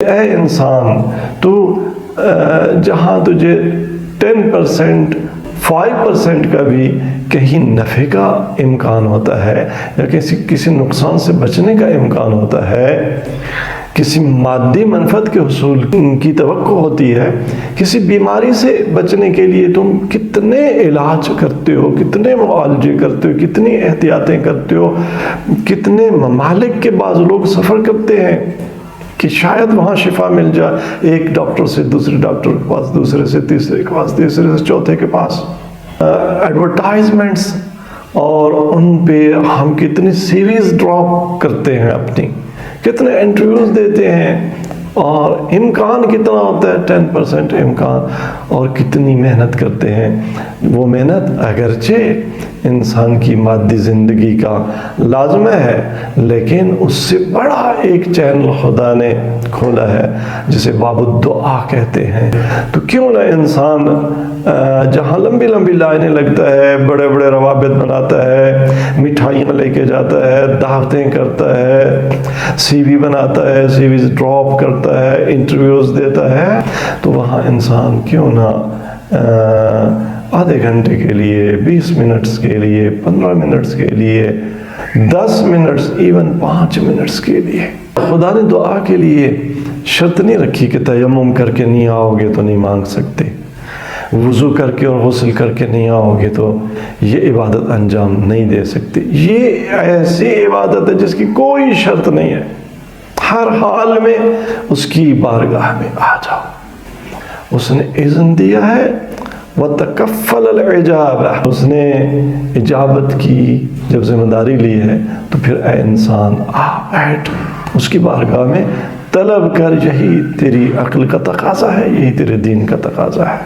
اے انسان، تو جہاں تجھے 10%، 5% کا بھی کہیں نفع کا امکان ہوتا ہے یا کسی نقصان سے بچنے کا امکان ہوتا ہے، کسی مادی منفعت کے حصول کی توقع ہوتی ہے، کسی بیماری سے بچنے کے لیے تم کتنے علاج کرتے ہو، کتنے معالجے کرتے ہو، کتنی احتیاطیں کرتے ہو، کتنے ممالک کے بعض لوگ سفر کرتے ہیں کہ شاید وہاں شفا مل جائے، ایک ڈاکٹر سے دوسرے ڈاکٹر کے پاس، دوسرے سے تیسرے کے پاس، تیسرے سے چوتھے کے پاس، ایڈورٹائزمنٹس، اور ان پہ ہم کتنی سیریز ڈراپ کرتے ہیں، اپنی کتنے انٹرویوز دیتے ہیں، اور امکان کتنا ہوتا ہے 10% امکان، اور کتنی محنت کرتے ہیں۔ وہ محنت اگرچہ انسان کی مادی زندگی کا لازمہ ہے، لیکن اس سے بڑا ایک چینل خدا نے کھولا ہے جسے باب الدعا کہتے ہیں۔ تو کیوں نہ انسان جہاں لمبی لمبی لائنیں لگتا ہے، بڑے بڑے روابط بناتا ہے، مٹھائیاں لے کے جاتا ہے، دعوتیں کرتا ہے، سی وی بناتا ہے، سی ویز ڈراپ کرتا ہے، انٹرویوز دیتا ہے، تو وہاں انسان کیوں نہ آدھے گھنٹے کے لیے، 20 منٹس کے لیے، 15 منٹس کے لیے، 10 منٹس، ایون 5 منٹس کے لیے۔ خدا نے دعا کے لیے شرط نہیں رکھی کہ تیمم کر کے نہیں آؤ گے تو نہیں مانگ سکتے، وضو کر کے اور غسل کر کے نہیں آؤ گے تو یہ عبادت انجام نہیں دے سکتے۔ یہ ایسی عبادت ہے جس کی کوئی شرط نہیں ہے، ہر حال میں اس کی بارگاہ میں آ جاؤ۔ اس نے اذن دیا ہے، وَتَكَفَّلَ الْإِجَابَةِ، اس نے اجابت کی جب ذمہ داری لی ہے تو پھر اے انسان آ بیٹھ اس کی بارگاہ میں، طلب کر، یہی تیری عقل کا تقاضا ہے، یہی تیرے دین کا تقاضا ہے۔